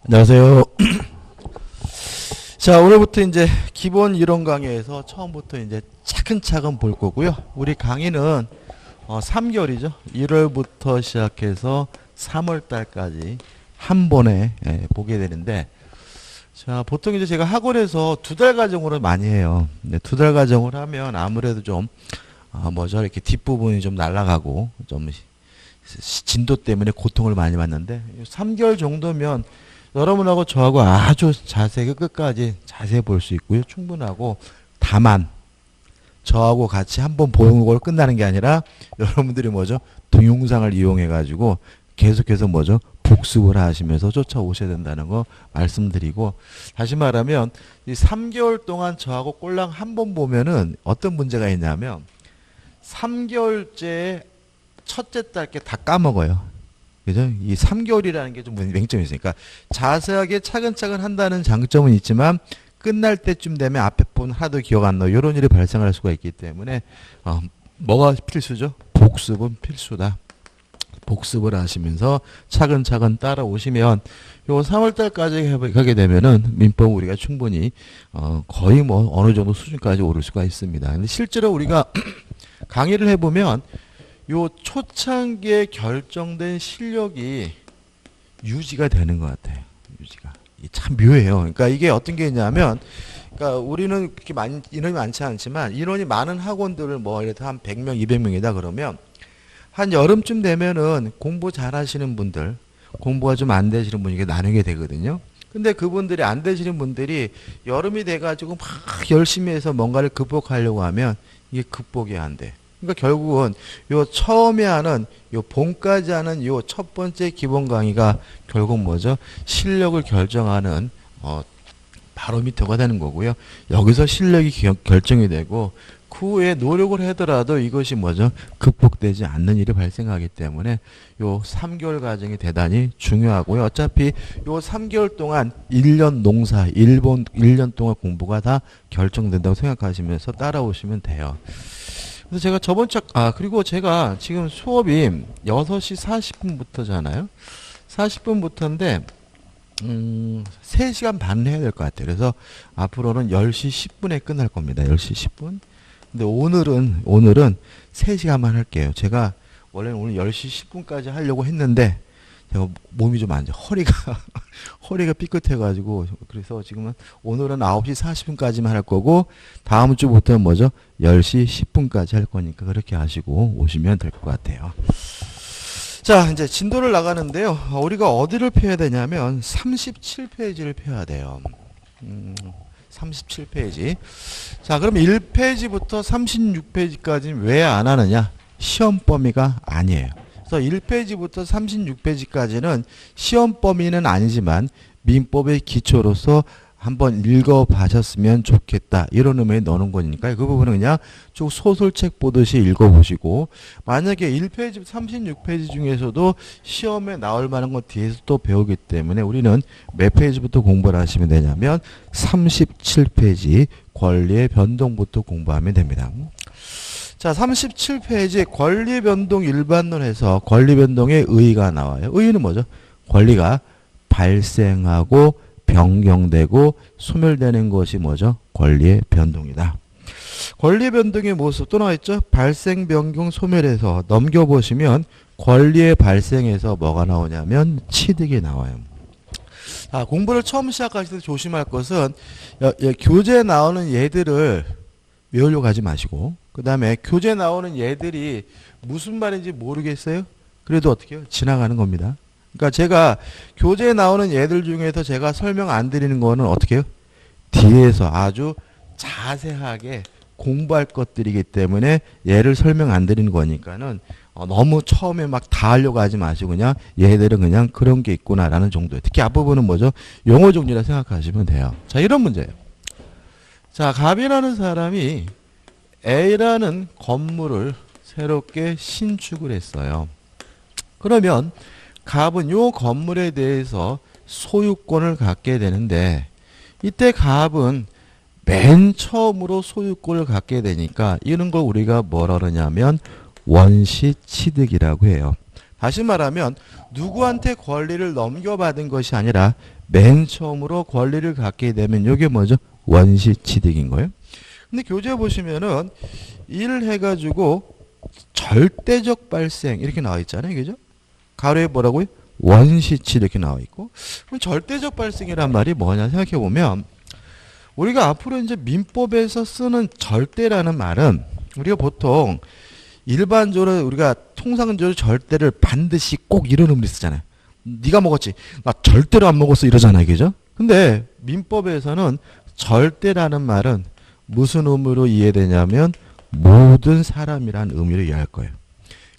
안녕하세요. 자, 오늘부터 이제 기본 이론 강의에서 처음부터 이제 차근차근 볼 거고요. 우리 강의는 3개월이죠. 1월부터 시작해서 3월 달까지 한 번에 보게 되는데, 자, 보통 이제 제가 학원에서 2달 과정으로 많이 해요. 근데 2달 과정을 하면 아무래도 좀 뭐죠, 이렇게 뒷부분이 좀 날아가고 좀 진도 때문에 고통을 많이 받는데, 3개월 정도면 여러분하고 저하고 아주 자세히 끝까지 자세히 볼 수 있고요. 충분하고, 다만 저하고 같이 한번 보는 걸 끝나는 게 아니라 여러분들이 뭐죠? 동영상을 이용해 가지고 계속해서 뭐죠? 복습을 하시면서 쫓아오셔야 된다는 거 말씀드리고, 다시 말하면 이 3개월 동안 저하고 꼴랑 한 번 보면은 어떤 문제가 있냐면 3개월째 첫째 달 게 다 까먹어요. 그죠? 이 3개월이라는 게 좀 맹점이 있으니까 자세하게 차근차근 한다는 장점은 있지만 끝날 때쯤 되면 앞에 분 하나도 기억 안 나고 이런 일이 발생할 수가 있기 때문에 뭐가 필수죠? 복습은 필수다. 복습을 하시면서 차근차근 따라오시면 요 3월달까지 가게 되면은 민법 우리가 충분히 거의 뭐 어느 정도 수준까지 오를 수가 있습니다. 근데 실제로 우리가 강의를 해보면 요 초창기에 결정된 실력이 유지가 되는 것 같아요. 유지가. 참 묘해요. 그러니까 이게 어떤 게 있냐면, 그러니까 우리는 그렇게 인원이 많지 않지만 인원이 많은 학원들을 뭐 이렇게 한 100명, 200명이다 그러면 한 여름쯤 되면은 공부 잘 하시는 분들, 공부가 좀 안 되시는 분에게 나누게 되거든요. 근데 그분들이 안 되시는 분들이 여름이 돼가지고 막 열심히 해서 뭔가를 극복하려고 하면 이게 극복이 안 돼. 그러니까 결국은 요 처음에 하는 요 봄까지 하는 요 첫 번째 기본 강의가 결국 뭐죠? 실력을 결정하는 바로미터가 되는 거고요. 여기서 실력이 결정이 되고 그 후에 노력을 하더라도 이것이 뭐죠? 극복되지 않는 일이 발생하기 때문에 요 3개월 과정이 대단히 중요하고요. 어차피 요 3개월 동안 1년 농사, 1년 동안 공부가 다 결정된다고 생각하시면서 따라오시면 돼요. 그래서 제가 그리고 제가 지금 수업이 6시 40분부터잖아요. 40분부터인데, 3시간 반 해야 될 것 같아요. 그래서 앞으로는 10시 10분에 끝날 겁니다. 10시 10분. 근데 오늘은 3시간만 할게요. 제가 원래는 오늘 10시 10분까지 하려고 했는데, 제가 몸이 좀 안 좋아. 허리가 삐끗해가지고, 그래서 지금은 오늘은 9시 40분까지만 할 거고, 다음 주부터는 뭐죠? 10시 10분까지 할 거니까 그렇게 하시고 오시면 될 것 같아요. 자, 이제 진도를 나가는데요. 우리가 어디를 펴야 되냐면, 37페이지를 펴야 돼요. 37페이지. 자, 그럼 1페이지부터 36페이지까지는 왜 안 하느냐? 시험 범위가 아니에요. 그래서 1페이지부터 36페이지까지는 시험 범위는 아니지만 민법의 기초로서 한번 읽어봐셨으면 좋겠다. 이런 의미에 넣는 거니까 그 부분은 그냥 쭉 소설책 보듯이 읽어보시고, 만약에 1페이지, 36페이지 중에서도 시험에 나올 만한 것 뒤에서 또 배우기 때문에 우리는 몇 페이지부터 공부를 하시면 되냐면 37페이지 권리의 변동부터 공부하면 됩니다. 자, 37페이지 권리 변동 일반론에서 권리 변동의 의의가 나와요. 의의는 뭐죠? 권리가 발생하고 변경되고 소멸되는 것이 뭐죠? 권리의 변동이다. 권리 변동의 모습 또 나와있죠? 발생, 변경, 소멸해서 넘겨보시면 권리의 발생에서 뭐가 나오냐면 취득이 나와요. 자, 공부를 처음 시작하실 때 조심할 것은 교재에 나오는 예들을 외우려고 하지 마시고, 그 다음에 교재 나오는 얘들이 무슨 말인지 모르겠어요? 그래도 어떻게 해요? 지나가는 겁니다. 그러니까 제가 교재에 나오는 얘들 중에서 제가 설명 안 드리는 거는 어떻게 해요? 뒤에서 아주 자세하게 공부할 것들이기 때문에 얘를 설명 안 드리는 거니까는 너무 처음에 막 다 하려고 하지 마시고 그냥 얘들은 그냥 그런 게 있구나라는 정도예요. 특히 앞부분은 뭐죠? 용어 정리라 생각하시면 돼요. 자, 이런 문제예요. 자, 갑이라는 사람이 A라는 건물을 새롭게 신축을 했어요. 그러면 갑은 이 건물에 대해서 소유권을 갖게 되는데, 이때 갑은 맨 처음으로 소유권을 갖게 되니까 이런 걸 우리가 뭐라 그러냐면 원시 취득이라고 해요. 다시 말하면 누구한테 권리를 넘겨받은 것이 아니라 맨 처음으로 권리를 갖게 되면 이게 뭐죠? 원시취득인 거예요. 근데 교재 보시면은 1 해가지고 절대적 발생 이렇게 나와 있잖아요. 그죠? 가로에 뭐라고요? 원시취득 이렇게 나와 있고. 그럼 절대적 발생이란 말이 뭐냐 생각해 보면 우리가 앞으로 이제 민법에서 쓰는 절대라는 말은 우리가 보통 일반적으로 우리가 통상적으로 절대를 반드시 꼭 이런 의미로 쓰잖아요. 네가 먹었지. 나 절대로 안 먹었어 이러잖아요. 그죠? 근데 민법에서는 절대라는 말은 무슨 의미로 이해되냐면 모든 사람이라는 의미로 이해할 거예요.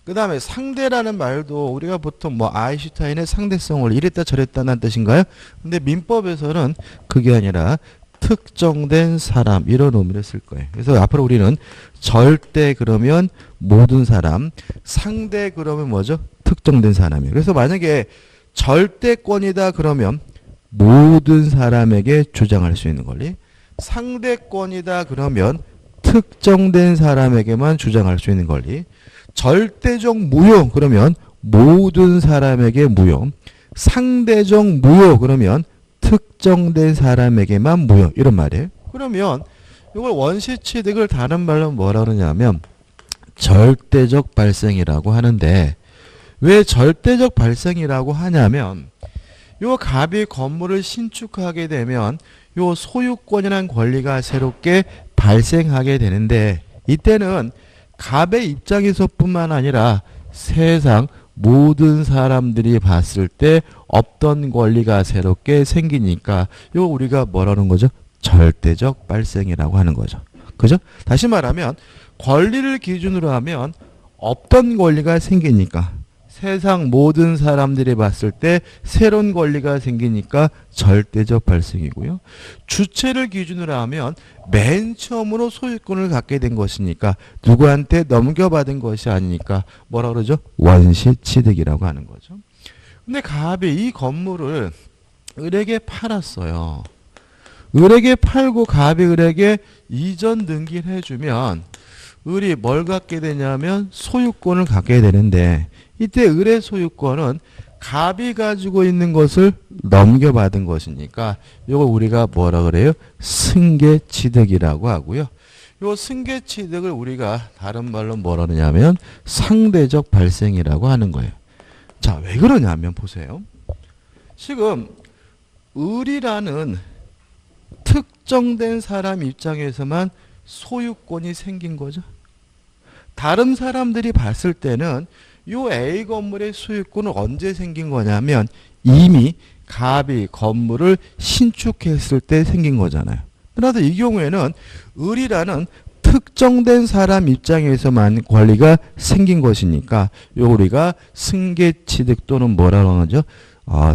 그 다음에 상대라는 말도 우리가 보통 뭐 아인슈타인의 상대성을 이랬다 저랬다는 뜻인가요? 근데 민법에서는 그게 아니라 특정된 사람 이런 의미를 쓸 거예요. 그래서 앞으로 우리는 절대 그러면 모든 사람, 상대 그러면 뭐죠? 특정된 사람이에요. 그래서 만약에 절대권이다 그러면 모든 사람에게 주장할 수 있는 권리, 상대권이다 그러면 특정된 사람에게만 주장할 수 있는 권리, 절대적 무효 그러면 모든 사람에게 무효, 상대적 무효 그러면 특정된 사람에게만 무효 이런 말이에요. 그러면 이걸 원시취득을 다른 말로 뭐라 그러냐면 절대적 발생이라고 하는데 왜 절대적 발생이라고 하냐면 요 갑이 건물을 신축하게 되면 요 소유권이라는 권리가 새롭게 발생하게 되는데 이때는 갑의 입장에서뿐만 아니라 세상 모든 사람들이 봤을 때 없던 권리가 새롭게 생기니까 이거 우리가 뭐라는 거죠? 절대적 발생이라고 하는 거죠. 그죠? 다시 말하면 권리를 기준으로 하면 없던 권리가 생기니까 세상 모든 사람들이 봤을 때 새로운 권리가 생기니까 절대적 발생이고요. 주체를 기준으로 하면 맨 처음으로 소유권을 갖게 된 것이니까 누구한테 넘겨받은 것이 아니니까 뭐라 그러죠? 원시취득이라고 하는 거죠. 근데 갑이 이 건물을 을에게 팔았어요. 을에게 팔고 갑이 을에게 이전 등기를 해주면 을이 뭘 갖게 되냐면 소유권을 갖게 되는데 이때 을의 소유권은 갑이 가지고 있는 것을 넘겨받은 것이니까 이걸 우리가 뭐라 그래요? 승계취득이라고 하고요. 이 승계취득을 우리가 다른 말로 뭐라 그러냐면 상대적 발생이라고 하는 거예요. 자, 왜 그러냐면 보세요. 지금 을이라는 특정된 사람 입장에서만 소유권이 생긴 거죠. 다른 사람들이 봤을 때는 요 A 건물의 소유권은 언제 생긴 거냐면 이미 갑이 건물을 신축했을 때 생긴 거잖아요. 그래서 이 경우에는 을이라는 특정된 사람 입장에서만 권리가 생긴 것이니까 요 우리가 승계취득 또는 뭐라고 하죠?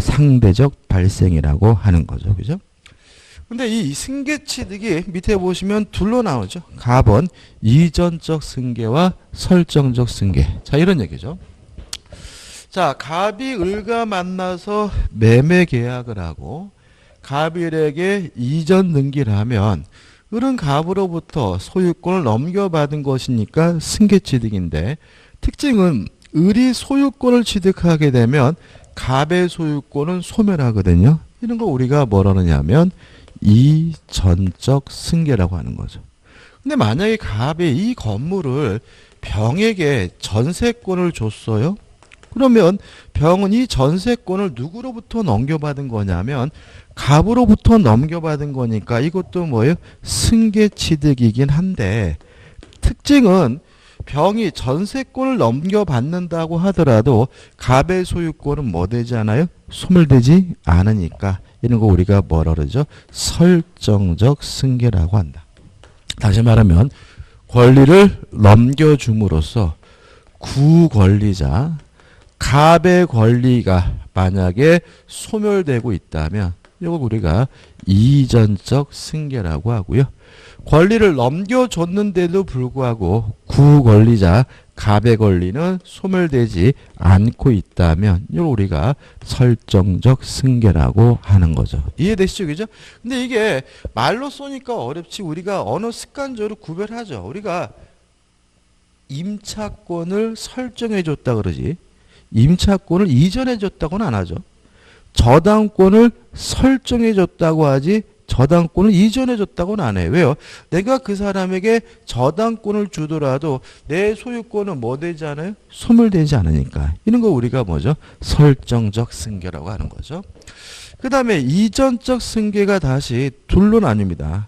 상대적 발생이라고 하는 거죠. 그죠? 근데 이 승계취득이 밑에 보시면 둘로 나오죠. 갑은 이전적 승계와 설정적 승계. 자, 이런 얘기죠. 자, 갑이 을과 만나서 매매 계약을 하고 갑이 을에게 이전 등기를 하면 을은 갑으로부터 소유권을 넘겨받은 것이니까 승계취득인데 특징은 을이 소유권을 취득하게 되면 갑의 소유권은 소멸하거든요. 이런 거 우리가 뭐라 하느냐면 이전적 승계라고 하는 거죠. 근데 만약에 갑이 이 건물을 병에게 전세권을 줬어요. 그러면 병은 이 전세권을 누구로부터 넘겨받은 거냐면 갑으로부터 넘겨받은 거니까 이것도 뭐예요? 승계취득이긴 한데 특징은 병이 전세권을 넘겨받는다고 하더라도 갑의 소유권은 뭐 되지 않아요? 소멸되지 않으니까 이런 거 우리가 뭐라 그러죠? 설정적 승계라고 한다. 다시 말하면 권리를 넘겨줌으로써 구권리자 갑의 권리가 만약에 소멸되고 있다면 이걸 우리가 이전적 승계라고 하고요. 권리를 넘겨줬는데도 불구하고 구권리자 갑의 권리는 소멸되지 않고 있다면 이걸 우리가 설정적 승계라고 하는 거죠. 이해되시죠? 그죠? 근데 이게 말로 쏘니까 어렵지 우리가 언어 습관적으로 구별하죠. 우리가 임차권을 설정해 줬다 그러지 임차권을 이전해 줬다고는 안 하죠. 저당권을 설정해 줬다고 하지 저당권을 이전해 줬다고는 안 해요. 왜요? 내가 그 사람에게 저당권을 주더라도 내 소유권은 뭐 되지 않아요? 소멸되지 않으니까. 이런 거 우리가 뭐죠? 설정적 승계라고 하는 거죠. 그 다음에 이전적 승계가 다시 둘로 나뉩니다.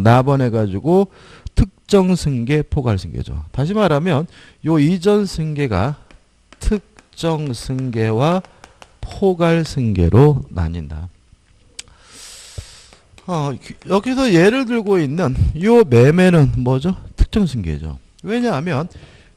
나번해가지고 특정 승계, 포괄 승계죠. 다시 말하면 요 이전 승계가 특정 승계와 포괄 승계로 나뉜다. 여기서 예를 들고 있는 요 매매는 뭐죠? 특정 승계죠. 왜냐하면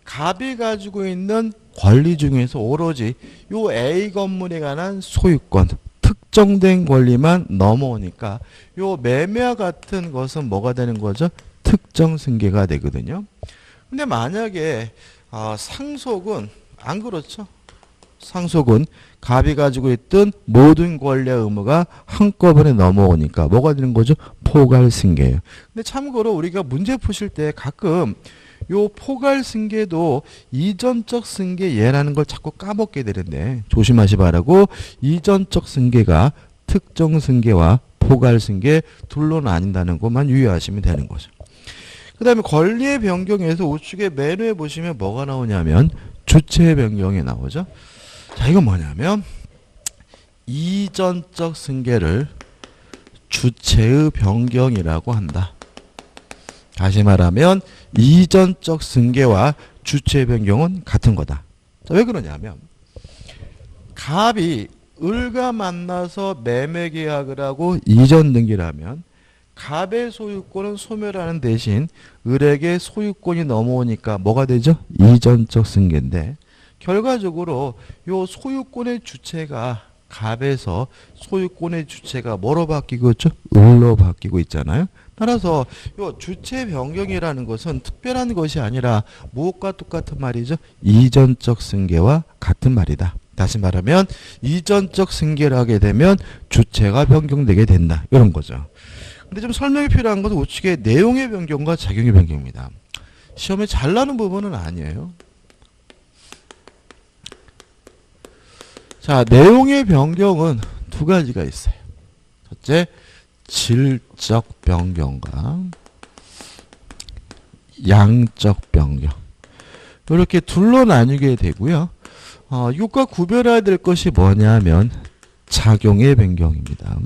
갑이 가지고 있는 권리 중에서 오로지 요 A 건물에 관한 소유권, 특정된 권리만 넘어오니까 요 매매와 같은 것은 뭐가 되는 거죠? 특정 승계가 되거든요. 근데 만약에 상속은 안 그렇죠? 상속은 갑이 가지고 있던 모든 권리와 의무가 한꺼번에 넘어오니까 뭐가 되는 거죠? 포괄 승계예요. 근데 참고로 우리가 문제 푸실 때 가끔 요 포괄 승계도 이전적 승계 예라는 걸 자꾸 까먹게 되는데 조심하시 바라고. 이전적 승계가 특정 승계와 포괄 승계 둘로 나뉜다는 것만 유의하시면 되는 거죠. 그 다음에 권리의 변경에서 우측에 메뉴에 보시면 뭐가 나오냐면 주체의 변경이 나오죠. 자, 이건 뭐냐면 이전적 승계를 주체의 변경이라고 한다. 다시 말하면 이전적 승계와 주체의 변경은 같은 거다. 자, 왜 그러냐면 갑이 을과 만나서 매매 계약을 하고 이전 등기를 하면 갑의 소유권은 소멸하는 대신 을에게 소유권이 넘어오니까 뭐가 되죠? 이전적 승계인데 결과적으로 요 소유권의 주체가 갑에서 소유권의 주체가 뭐로 바뀌고 있죠? 을로 바뀌고 있잖아요. 따라서 요 주체 변경이라는 것은 특별한 것이 아니라 무엇과 똑같은 말이죠? 이전적 승계와 같은 말이다. 다시 말하면 이전적 승계를 하게 되면 주체가 변경되게 된다. 이런 거죠. 근데 좀 설명이 필요한 것은 우측에 내용의 변경과 작용의 변경입니다. 시험에 잘 나는 부분은 아니에요. 자, 내용의 변경은 두 가지가 있어요. 첫째, 질적 변경과 양적 변경. 이렇게 둘로 나뉘게 되고요. 이것과 구별해야 될 것이 뭐냐면 작용의 변경입니다.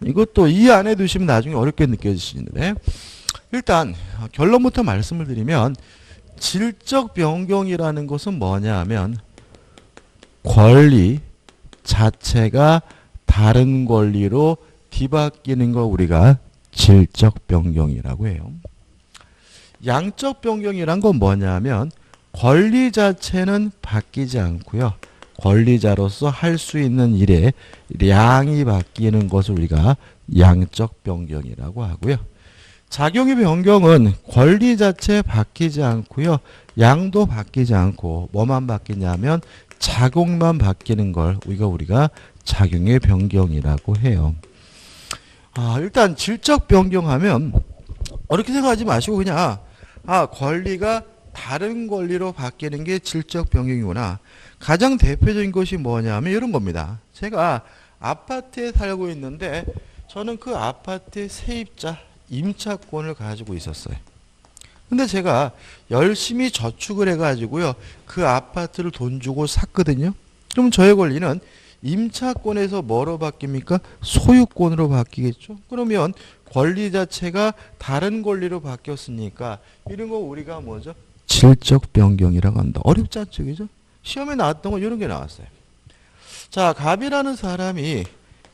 이것도 이 안에 두시면 나중에 어렵게 느껴지시는데 일단 결론부터 말씀을 드리면 질적 변경이라는 것은 뭐냐 하면 권리 자체가 다른 권리로 뒤바뀌는 거 우리가 질적 변경이라고 해요. 양적 변경이란 건 뭐냐면 권리 자체는 바뀌지 않고요. 권리자로서 할 수 있는 일의 양이 바뀌는 것을 우리가 양적 변경이라고 하고요. 작용의 변경은 권리 자체 바뀌지 않고요. 양도 바뀌지 않고 뭐만 바뀌냐면 작용만 바뀌는 걸 우리가 작용의 변경이라고 해요. 일단 질적 변경하면 어렵게 생각하지 마시고 그냥 권리가 다른 권리로 바뀌는 게 질적 변경이구나. 가장 대표적인 것이 뭐냐면 이런 겁니다. 제가 아파트에 살고 있는데 저는 그 아파트의 세입자 임차권을 가지고 있었어요. 근데 제가 열심히 저축을 해가지고요. 그 아파트를 돈 주고 샀거든요. 그럼 저의 권리는 임차권에서 뭐로 바뀝니까? 소유권으로 바뀌겠죠. 그러면 권리 자체가 다른 권리로 바뀌었으니까 이런 거 우리가 뭐죠? 질적 변경이라고 한다. 어렵지 않죠, 그죠? 시험에 나왔던 건 이런 게 나왔어요. 자, 갑이라는 사람이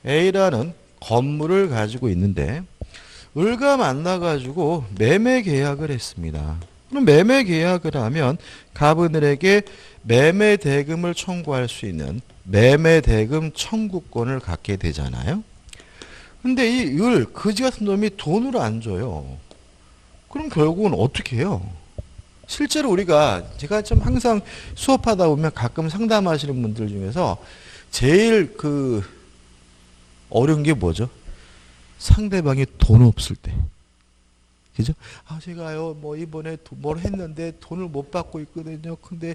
A라는 건물을 가지고 있는데 을과 만나가지고 매매 계약을 했습니다. 그럼 매매 계약을 하면 갑은 을에게 매매 대금을 청구할 수 있는 매매 대금 청구권을 갖게 되잖아요. 근데 이 을, 거지 같은 놈이 돈을 안 줘요. 그럼 결국은 어떻게 해요? 실제로 제가 좀 항상 수업하다 보면 가끔 상담하시는 분들 중에서 제일 어려운 게 뭐죠? 상대방이 돈 없을 때. 그죠? 아, 제가요, 뭐, 이번에 뭘 했는데 돈을 못 받고 있거든요. 근데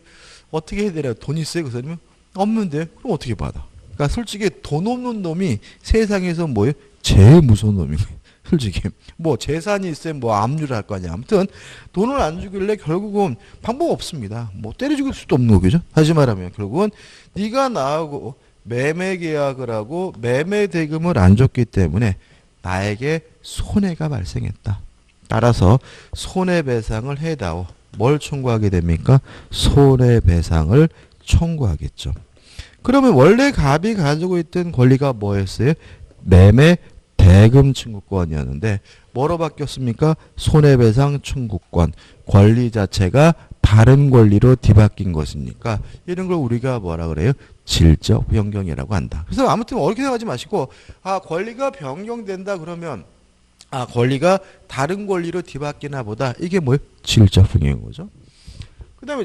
어떻게 해야 되나요? 돈 있어요? 그 사람이? 없는데? 그럼 어떻게 받아? 그러니까 솔직히 돈 없는 놈이 세상에서 뭐예요? 제일 무서운 놈인 거예요. 솔직히. 뭐, 재산이 있으면 뭐, 압류를 할 거 아니야. 아무튼, 돈을 안 주길래 결국은 방법 없습니다. 뭐, 때려 죽일 수도 없는 거죠. 다시 말하면, 결국은 네가 나하고 매매 계약을 하고 매매 대금을 안 줬기 때문에 나에게 손해가 발생했다. 따라서 손해배상을 해다오. 뭘 청구하게 됩니까? 손해배상을 청구하겠죠. 그러면 원래 갑이 가지고 있던 권리가 뭐였어요? 매매 대금 청구권이었는데 뭐로 바뀌었습니까? 손해배상 청구권. 권리 자체가 다른 권리로 뒤바뀐 것이니까 이런 걸 우리가 뭐라 그래요? 질적 변경이라고 한다. 그래서 아무튼 어렵게 생각하지 마시고 아, 권리가 변경된다 그러면 아, 권리가 다른 권리로 뒤바뀌나 보다. 이게 뭐예요? 질적 변경인 거죠. 그 다음에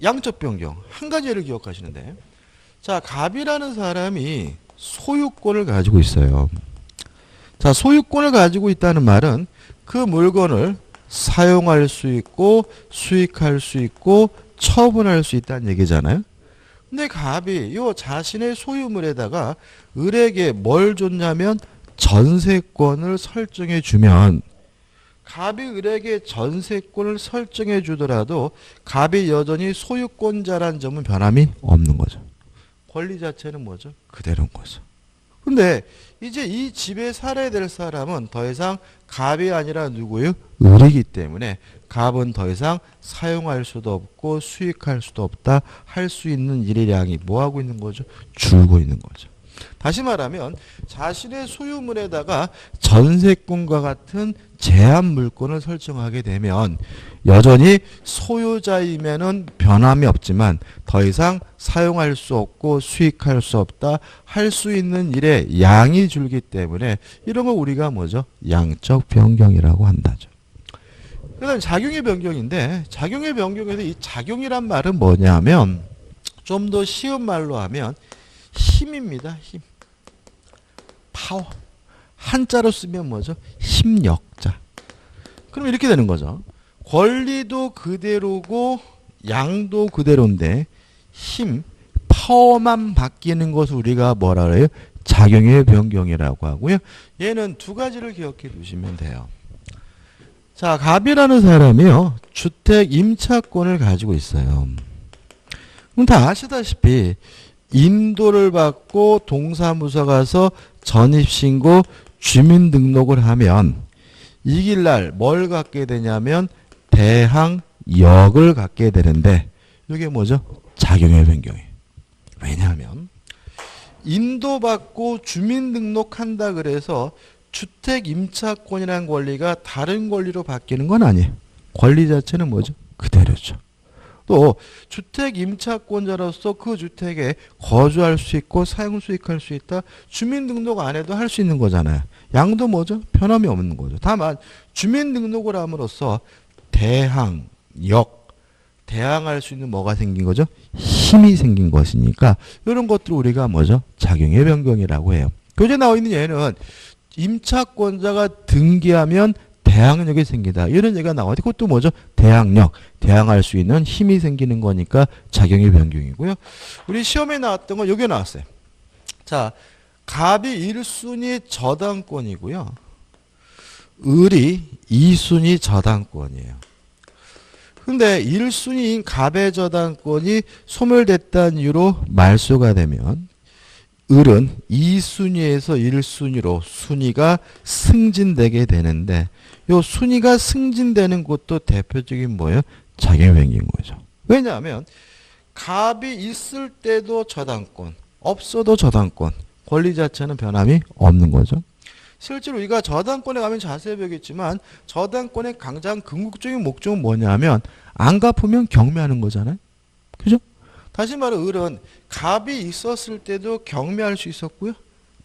양적 변경. 한 가지 예를 기억하시는데 자, 갑이라는 사람이 소유권을 가지고 있어요. 자, 소유권을 가지고 있다는 말은 그 물건을 사용할 수 있고 수익할 수 있고 처분할 수 있다는 얘기잖아요. 근데 갑이 요 자신의 소유물에다가 을에게 뭘 줬냐면 전세권을 설정해 주면 갑이 을에게 전세권을 설정해 주더라도 갑이 여전히 소유권자라는 점은 변함이 없는 거죠. 권리 자체는 뭐죠? 그대로인 거죠. 근데 이제 이 집에 살아야 될 사람은 더 이상 갑이 아니라 누구예요? 을이기 때문에 갑은 더 이상 사용할 수도 없고 수익할 수도 없다. 할 수 있는 일의 양이 뭐하고 있는 거죠? 줄고 있는 거죠. 다시 말하면 자신의 소유물에다가 전세권과 같은 제한 물권을 설정하게 되면 여전히 소유자이면은 변함이 없지만 더 이상 사용할 수 없고 수익할 수 없다. 할 수 있는 일의 양이 줄기 때문에 이런 걸 우리가 뭐죠? 양적 변경이라고 한다죠. 그 다음에 작용의 변경인데 작용의 변경에서 이 작용이란 말은 뭐냐면 좀 더 쉬운 말로 하면 힘입니다. 힘. 파워. 한자로 쓰면 뭐죠? 힘력자. 그럼 이렇게 되는 거죠. 권리도 그대로고 양도 그대로인데 힘, 파워만 바뀌는 것을 우리가 뭐라 그래요? 작용의 변경이라고 하고요. 얘는 두 가지를 기억해 두시면 돼요. 자, 갑이라는 사람이요. 주택 임차권을 가지고 있어요. 그럼 다 아시다시피 인도를 받고 동사무소 가서 전입신고 주민등록을 하면 이길날 뭘 갖게 되냐면 대항력을 갖게 되는데 이게 뭐죠? 작용의 변경이에요. 왜냐하면 인도받고 주민등록한다 그래서 주택 임차권이라는 권리가 다른 권리로 바뀌는 건 아니에요. 권리 자체는 뭐죠? 그대로죠. 또 주택 임차권자로서 그 주택에 거주할 수 있고 사용 수익할 수 있다. 주민등록 안 해도 할 수 있는 거잖아요. 양도 뭐죠? 변함이 없는 거죠. 다만 주민등록을 함으로써 대항력, 대항할 수 있는 뭐가 생긴 거죠? 힘이 생긴 것이니까 이런 것들을 우리가 뭐죠? 작용의 변경이라고 해요. 교재에 나와 있는 예는 임차권자가 등기하면 대항력이 생기다. 이런 얘기가 나와요. 그것도 뭐죠? 대항력. 대항할 수 있는 힘이 생기는 거니까 작용의 변경이고요. 우리 시험에 나왔던 건 여기 나왔어요. 자, 갑이 1순위 저당권이고요. 을이 2순위 저당권이에요. 근데 1순위인 갑의 저당권이 소멸됐다는 이유로 말소가 되면 을은 2순위에서 1순위로 순위가 승진되게 되는데 요 순위가 승진되는 것도 대표적인 뭐예요? 작용의 변경인 거죠. 왜냐하면 갑이 있을 때도 저당권, 없어도 저당권, 권리 자체는 변함이 없는 거죠. 실제로 우리가 저당권에 가면 자세히 배우겠지만 저당권의 가장 궁극적인 목적은 뭐냐면 안 갚으면 경매하는 거잖아요. 그죠? 다시 말해 을은 갑이 있었을 때도 경매할 수 있었고요.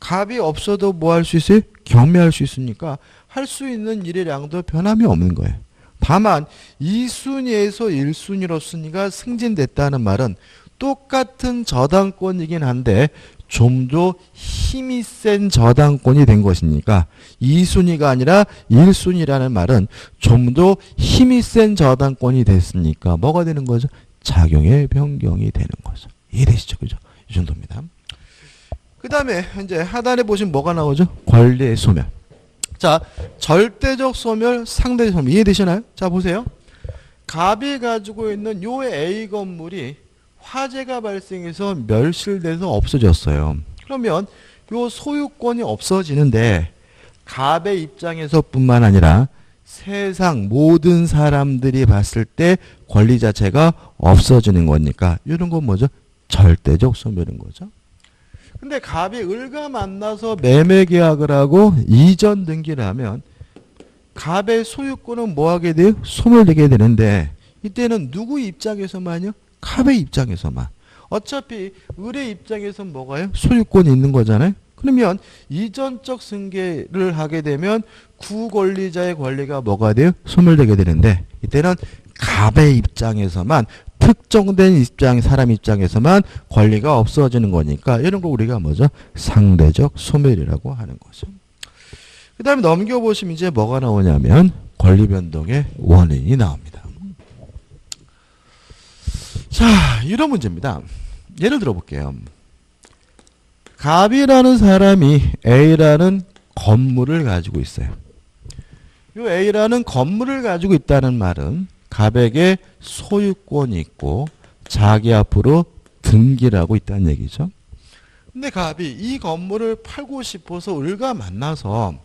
갑이 없어도 뭐 할 수 있어요? 경매할 수 있으니까 할 수 있는 일의 양도 변함이 없는 거예요. 다만 2순위에서 1순위로 순위가 승진됐다는 말은 똑같은 저당권이긴 한데 좀 더 힘이 센 저당권이 된 것이니까 2순위가 아니라 1순위라는 말은 좀 더 힘이 센 저당권이 됐으니까 뭐가 되는 거죠? 작용의 변경이 되는 거죠. 이해되시죠? 그죠? 이 정도입니다. 그 다음에 이제 하단에 보시면 뭐가 나오죠? 권리의 소멸. 자, 절대적 소멸, 상대적 소멸. 이해되시나요? 자, 보세요. 갑이 가지고 있는 요 A 건물이 화재가 발생해서 멸실돼서 없어졌어요. 그러면 요 소유권이 없어지는데 갑의 입장에서 뿐만 아니라 세상 모든 사람들이 봤을 때 권리 자체가 없어지는 거니까 이런 건 뭐죠? 절대적 소멸인 거죠. 근데 갑이 을과 만나서 매매 계약을 하고 이전 등기를 하면 갑의 소유권은 뭐 하게 돼요? 소멸되게 되는데 이때는 누구 입장에서만요? 갑의 입장에서만. 어차피 을의 입장에서는 뭐가요? 소유권이 있는 거잖아요. 그러면 이전적 승계를 하게 되면 구권리자의 권리가 뭐가 돼요? 소멸되게 되는데 이때는 갑의 입장에서만 특정된 사람 입장에서만 권리가 없어지는 거니까 이런 거 우리가 뭐죠? 상대적 소멸이라고 하는 거죠. 그 다음에 넘겨보시면 이제 뭐가 나오냐면 권리 변동의 원인이 나옵니다. 자, 이런 문제입니다. 예를 들어 볼게요. 갑이라는 사람이 A라는 건물을 가지고 있어요. 이 A라는 건물을 가지고 있다는 말은 갑에게 소유권이 있고 자기 앞으로 등기를 하고 있다는 얘기죠. 근데 갑이 이 건물을 팔고 싶어서 을과 만나서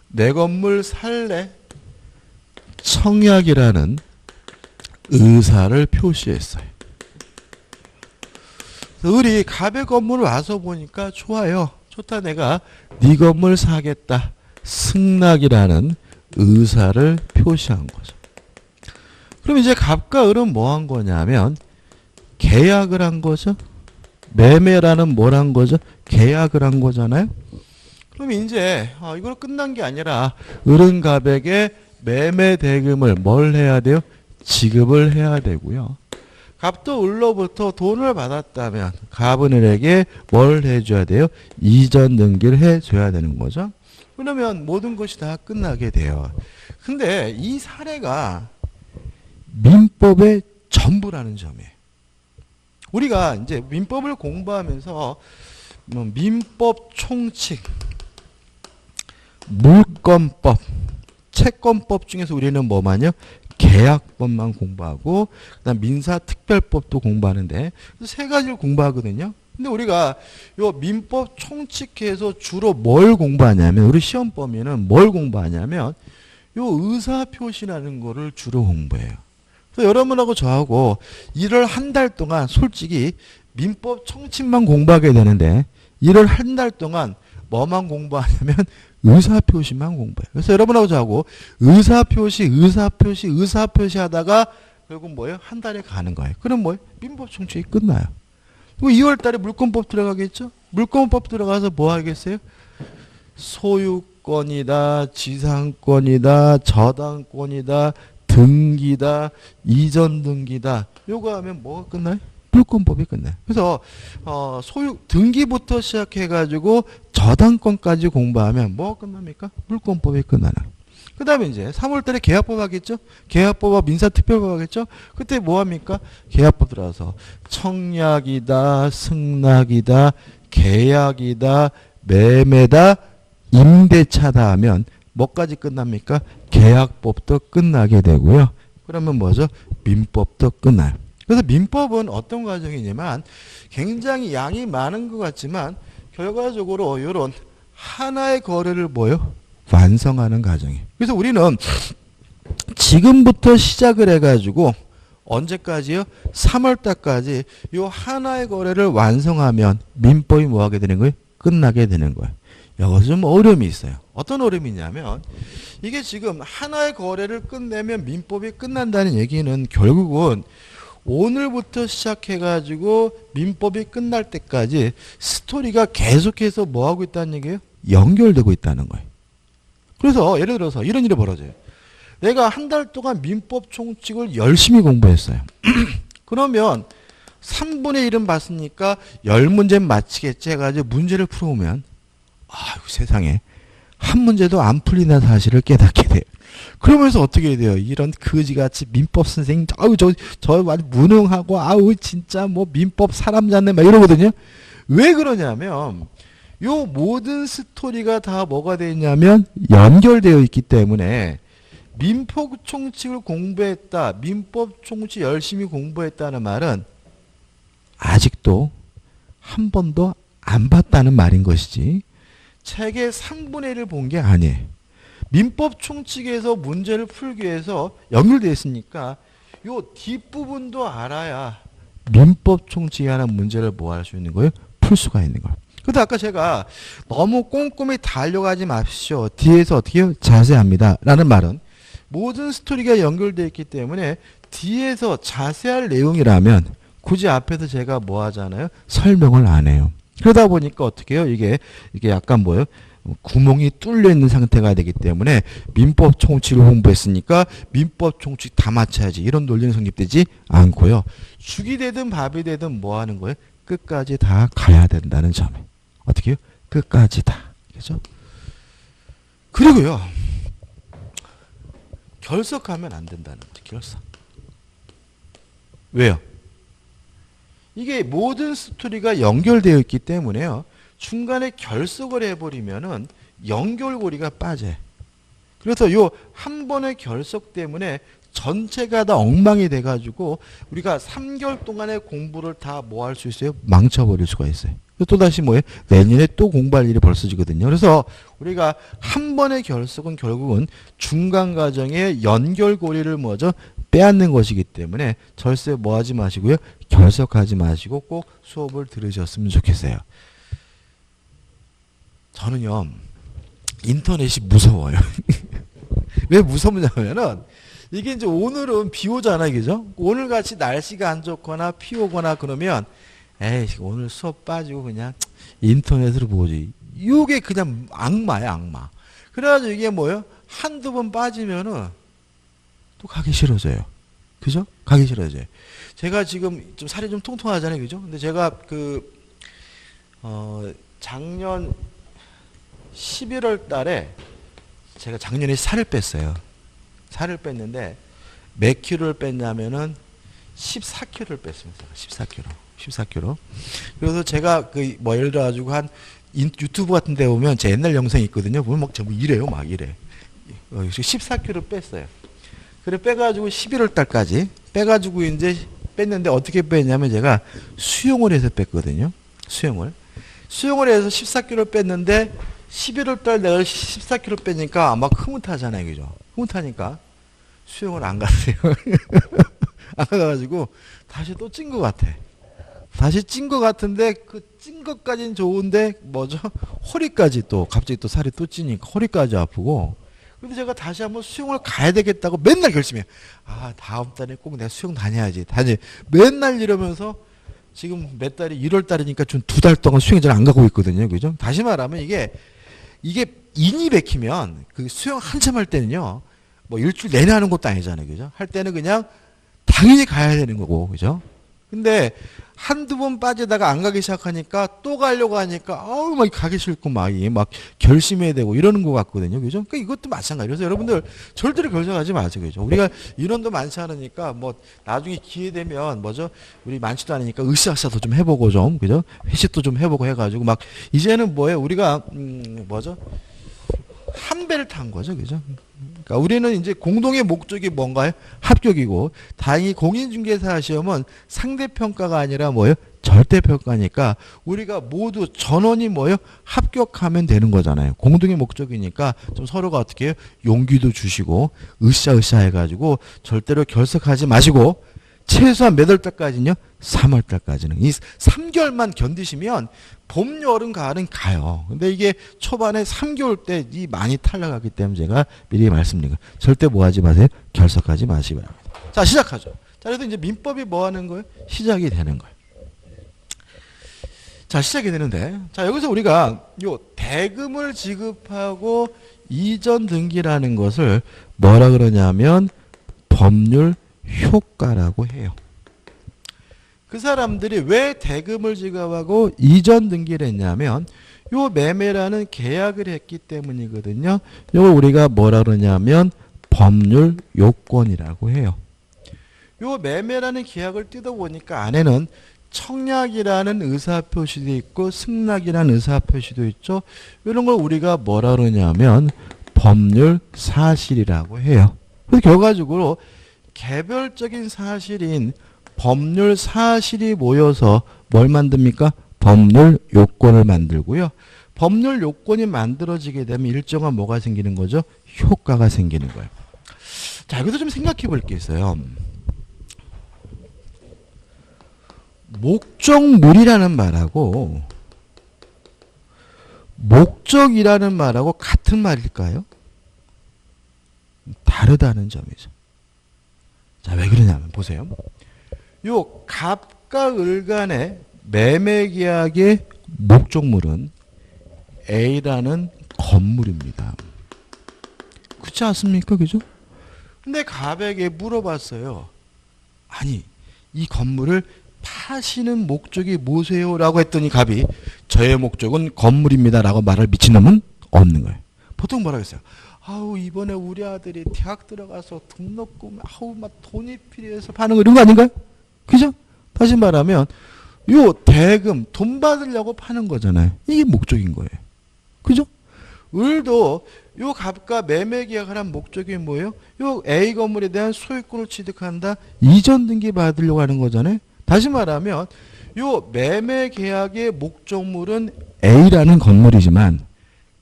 내 건물 살래? 청약이라는 의사를 표시했어요. 을이 갑의 건물을 와서 보니까 좋아요. 좋다, 내가 네 건물 사겠다. 승낙이라는 의사를 표시한 거죠. 그럼 이제 갑과 을은 뭐 한 거냐면 계약을 한 거죠. 매매라는 뭘 한 거죠? 계약을 한 거잖아요. 그럼 이제 이걸 끝난 게 아니라 을은 갑에게 매매 대금을 뭘 해야 돼요? 지급을 해야 되고요. 갑도 을로부터 돈을 받았다면 갑은 을에게 뭘 해줘야 돼요? 이전 등기를 해줘야 되는 거죠. 그러면 모든 것이 다 끝나게 돼요. 근데 이 사례가 민법의 전부라는 점이에요. 우리가 이제 민법을 공부하면서 민법 총칙, 물권법, 채권법 중에서 우리는 뭐만요? 계약법만 공부하고 그다음 민사특별법도 공부하는데 세 가지를 공부하거든요. 근데 우리가 요 민법 총칙에서 주로 뭘 공부하냐면 우리 시험 범위는 뭘 공부하냐면 요 의사표시라는 거를 주로 공부해요. 그래서 여러분하고 저하고 일을 한 달 동안 솔직히 민법 총칙만 공부하게 되는데 일을 한 달 동안 뭐만 공부하냐면 의사표시만 공부해요. 그래서 여러분하고 저하고 의사표시 하다가 결국 뭐예요? 한 달에 가는 거예요. 그럼 뭐예요? 민법 총칙이 끝나요. 그리고 2월 달에 물권법 들어가겠죠? 물권법 들어가서 뭐 하겠어요? 소유권이다, 지상권이다, 저당권이다, 등기다, 이전 등기다. 요거 하면 뭐가 끝나요? 물권법이 끝나요. 그래서 등기부터 시작해가지고 저당권까지 공부하면 뭐가 끝납니까? 물권법이 끝나는. 그 다음에 이제 3월달에 계약법 하겠죠? 계약법과 민사특별법 하겠죠? 그때 뭐 합니까? 계약법 들어가서 청약이다, 승낙이다, 계약이다, 매매다, 임대차다 하면 뭐까지 끝납니까? 계약법도 끝나게 되고요. 그러면 뭐죠? 민법도 끝나요. 그래서 민법은 어떤 과정이냐면 굉장히 양이 많은 것 같지만 결과적으로 이런 하나의 거래를 뭐요? 완성하는 과정이에요. 그래서 우리는 지금부터 시작을 해가지고 언제까지요? 3월달까지 이 하나의 거래를 완성하면 민법이 뭐 하게 되는 거예요? 끝나게 되는 거예요. 여기서 좀 어려움이 있어요. 어떤 어려움이냐면 이게 지금 하나의 거래를 끝내면 민법이 끝난다는 얘기는 결국은 오늘부터 시작해가지고 민법이 끝날 때까지 스토리가 계속해서 뭐하고 있다는 얘기예요? 연결되고 있다는 거예요. 그래서 예를 들어서 이런 일이 벌어져요. 내가 한 달 동안 민법 총칙을 열심히 공부했어요. 그러면 3분의 1은 봤으니까 10문제는 맞히겠지 해가지고 문제를 풀어오면 아유 세상에 한 문제도 안 풀리는 사실을 깨닫게 돼요. 그러면서 어떻게 돼요? 이런 거지같이 민법 선생님 아우 저 아주 무능하고 아우 진짜 뭐 민법 사람 잡네 막 이러거든요. 왜 그러냐면 요 모든 스토리가 다 뭐가 되어 있냐면 연결되어 있기 때문에 민법 총칙을 공부했다. 민법 총칙 열심히 공부했다는 말은 아직도 한 번도 안 봤다는 말인 것이지 책의 3분의 1을 본 게 아니에요. 민법 총칙에서 문제를 풀기 위해서 연결되어 있으니까 요 뒷부분도 알아야 민법 총칙에 관한 문제를 뭐 할 수 있는 거예요? 풀 수가 있는 거예요. 근데 아까 제가 너무 꼼꼼히 달려가지 마십시오. 뒤에서 어떻게 해요? 자세합니다. 라는 말은 모든 스토리가 연결되어 있기 때문에 뒤에서 자세할 내용이라면 굳이 앞에서 제가 뭐 하잖아요? 설명을 안 해요. 그러다 보니까 어떻게 해요? 이게 약간 뭐예요? 구멍이 뚫려 있는 상태가 되기 때문에 민법 총칙을 공부했으니까 민법 총칙 다 맞춰야지. 이런 논리는 성립되지 않고요. 죽이 되든 밥이 되든 뭐 하는 거예요? 끝까지 다 가야 된다는 점에. 어떻게 해요? 끝까지 다. 그죠? 그리고요. 결석하면 안 된다는 거죠. 결석. 왜요? 이게 모든 스토리가 연결되어 있기 때문에요. 중간에 결석을 해버리면은 연결고리가 빠져요. 그래서 요 한 번의 결석 때문에 전체가 다 엉망이 돼가지고 우리가 3개월 동안의 공부를 다 뭐 할 수 있어요? 망쳐버릴 수가 있어요. 또다시 뭐예요? 내년에 또 공부할 일이 벌써 지거든요. 그래서 우리가 한 번의 결석은 결국은 중간 과정의 연결고리를 뭐죠? 빼앗는 것이기 때문에 절대 뭐 하지 마시고요. 결석하지 마시고 꼭 수업을 들으셨으면 좋겠어요. 저는요. 인터넷이 무서워요. 왜 무섭냐면은 이게 이제 오늘은 비 오잖아요. 그죠? 오늘 같이 날씨가 안 좋거나 비 오거나 그러면 에이 오늘 수업 빠지고 그냥 인터넷으로 보지. 이게 그냥 악마야 악마. 그래가지고 이게 뭐예요? 한두 번 빠지면은 또 가기 싫어져요. 그죠? 가기 싫어져요. 제가 지금 좀 살이 좀 통통하잖아요. 그죠? 근데 제가 작년 11월 달에 제가 작년에 살을 뺐어요. 살을 뺐는데 몇 킬로를 뺐냐면은 14kg를 뺐습니다. 14kg. 그래서 제가 예를 들어 가지고 한 유튜브 같은 데 보면 제 옛날 영상이 있거든요. 보면 막 전부 이래요. 막 이래. 14kg 뺐어요. 그래 빼가지고 11월 달까지 빼가지고 이제 뺐는데 어떻게 뺐냐면 제가 수영을 해서 뺐거든요. 수영을 해서 14kg 뺐는데 11월 달 내가 14kg 빼니까 막 흐뭇하잖아요. 그죠? 흐뭇하니까 수영을 안 갔어요. 안 가가지고 다시 또 찐 것 같아. 다시 찐 것 같은데 그 찐 것까지는 좋은데 뭐죠? 허리까지 또 갑자기 또 살이 또 찌니까 허리까지 아프고 근데 제가 다시 한번 수영을 가야 되겠다고 맨날 결심해요. 아 다음 달에 꼭 내가 수영 다녀야지. 맨날 이러면서 지금 몇 달이 1월 달이니까 좀 2달 동안 수영장 안 가고 있거든요. 그죠? 다시 말하면 이게 인이 백히면 그 수영 한참 할 때는요. 뭐 일주일 내내 하는 것도 아니잖아요. 그죠? 할 때는 그냥 당연히 가야 되는 거고. 그죠? 근데 한두 번 빠지다가 안 가기 시작하니까 또 가려고 하니까 막 가기 싫고 막 결심해야 되고 이러는 것 같거든요. 그죠? 그러니까 이것도 마찬가지예요. 그래서 여러분들 절대로 결정하지 마세요. 그죠? 우리가 인원도 많지 않으니까 뭐 나중에 기회 되면 뭐죠? 우리 많지도 않으니까 으쌰으쌰도 좀 해보고 좀 그죠? 회식도 좀 해보고 해가지고 막 이제는 뭐예요? 우리가 뭐죠? 한 배를 탄 거죠. 그죠? 그러니까 우리는 이제 공동의 목적이 뭔가요? 합격이고 다행히 공인중개사 시험은 상대평가가 아니라 뭐예요? 절대평가니까 우리가 모두 전원이 뭐예요? 합격하면 되는 거잖아요. 공동의 목적이니까 좀 서로가 어떻게 해요? 용기도 주시고 으쌰으쌰 해가지고 절대로 결석하지 마시고 최소한 몇 월 달까지는요? 3월 달까지는. 이 3개월만 견디시면 봄, 여름, 가을은 가요. 근데 이게 초반에 3개월 때 이 많이 탈락하기 때문에 제가 미리 말씀드립니다. 절대 뭐 하지 마세요? 결석하지 마시기 바랍니다. 자, 시작하죠. 자, 그래서 이제 민법이 뭐 하는 거예요? 시작이 되는 거예요. 자, 시작이 되는데, 자, 여기서 우리가 요 대금을 지급하고 이전 등기라는 것을 뭐라 그러냐면 법률 효과라고 해요. 그 사람들이 왜 대금을 지급하고 이전 등기를 했냐면 요 매매라는 계약을 했기 때문이거든요. 요걸 우리가 뭐라 그러냐면 법률 요건이라고 해요. 요 매매라는 계약을 뜯어보니까 안에는 청약이라는 의사표시도 있고 승낙이라는 의사표시도 있죠. 이런 걸 우리가 뭐라 그러냐면 법률 사실이라고 해요. 그래서 결과적으로 개별적인 사실인 법률 사실이 모여서 뭘 만듭니까? 법률 요건을 만들고요. 법률 요건이 만들어지게 되면 일정한 뭐가 생기는 거죠? 효과가 생기는 거예요. 자, 여기서 좀 생각해 볼 게 있어요. 목적물이라는 말하고 목적이라는 말하고 같은 말일까요? 다르다는 점이죠. 자, 왜 그러냐면 보세요. 요 갑과 을 간의 매매계약의 목적물은 A라는 건물입니다. 그렇지 않습니까? 그죠? 근데 갑에게 물어봤어요. 아니, 이 건물을 파시는 목적이 뭐세요? 라고 했더니 갑이 저의 목적은 건물입니다. 라고 말할 미친놈은 없는 거예요. 보통 뭐라고 했어요? 아우, 이번에 우리 아들이 대학 들어가서 등록금, 아우, 막 돈이 필요해서 파는 거 이런 거 아닌가요? 그죠? 다시 말하면 요 대금, 돈 받으려고 파는 거잖아요. 이게 목적인 거예요. 그죠? 을도 요 갑과 매매 계약을 한 목적이 뭐예요? 요 A 건물에 대한 소유권을 취득한다. 이전 등기 받으려고 하는 거잖아요. 다시 말하면 요 매매 계약의 목적물은 A라는 건물이지만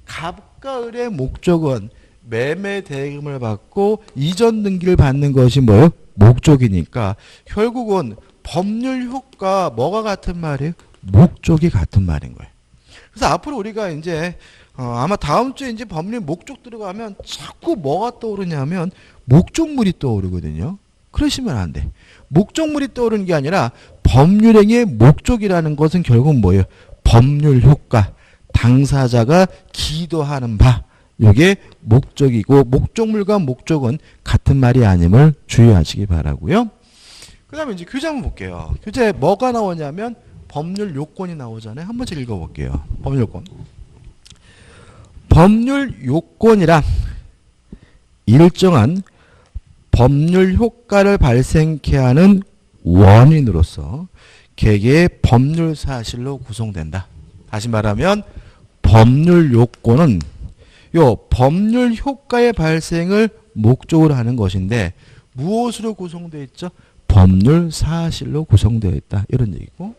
갑과 을의 목적은 매매 대금을 받고 이전 등기를 받는 것이 뭐예요? 목적이니까 결국은 법률 효과 뭐가 같은 말이에요? 목적이 같은 말인 거예요. 그래서 앞으로 우리가 이제 아마 다음 주에 이제 법률 목적 들어가면 자꾸 뭐가 떠오르냐면 목적물이 떠오르거든요. 그러시면 안 돼. 목적물이 떠오르는 게 아니라 법률행위의 목적이라는 것은 결국 뭐예요? 법률 효과, 당사자가 기도하는 바. 이게 목적이고 목적물과 목적은 같은 말이 아님을 주의하시기 바라고요. 그 다음에 이제 교재 한번 볼게요. 교재에 뭐가 나오냐면 법률 요건이 나오잖아요. 한 번씩 읽어볼게요. 법률 요건. 법률 요건이란 일정한 법률 효과를 발생케 하는 원인으로서 개개의 법률 사실로 구성된다. 다시 말하면 법률 요건은 요 법률 효과의 발생을 목적으로 하는 것인데 무엇으로 구성되어 있죠? 법률 사실로 구성되어 있다. 이런 얘기고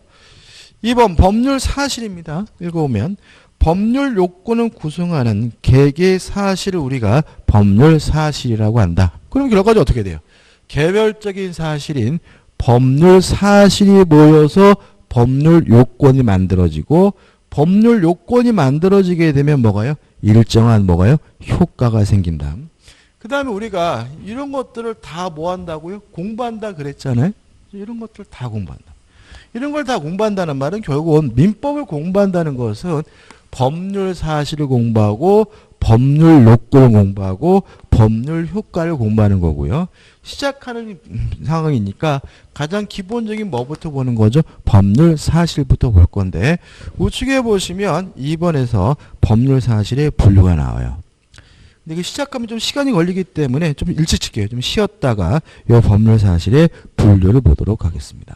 2번 법률 사실입니다. 읽어보면 법률 요건을 구성하는 개개의 사실을 우리가 법률 사실이라고 한다. 그럼 결과적으로 어떻게 돼요? 개별적인 사실인 법률 사실이 모여서 법률 요건이 만들어지고 법률 요건이 만들어지게 되면 뭐가요? 일정한 뭐가요? 효과가 생긴다. 그 다음에 우리가 이런 것들을 다 뭐 한다고요? 공부한다 그랬잖아요. 이런 것들 다 공부한다. 이런 걸 다 공부한다는 말은 결국은 민법을 공부한다는 것은 법률 사실을 공부하고 법률 요건을 공부하고 법률 효과를 공부하는 거고요. 시작하는 상황이니까 가장 기본적인 뭐부터 보는 거죠? 법률 사실부터 볼 건데 우측에 보시면 2번에서 법률 사실의 분류가 나와요. 근데 이게 시작하면 좀 시간이 걸리기 때문에 좀 일찍 칠게요. 좀 쉬었다가 이 법률 사실의 분류를 보도록 하겠습니다.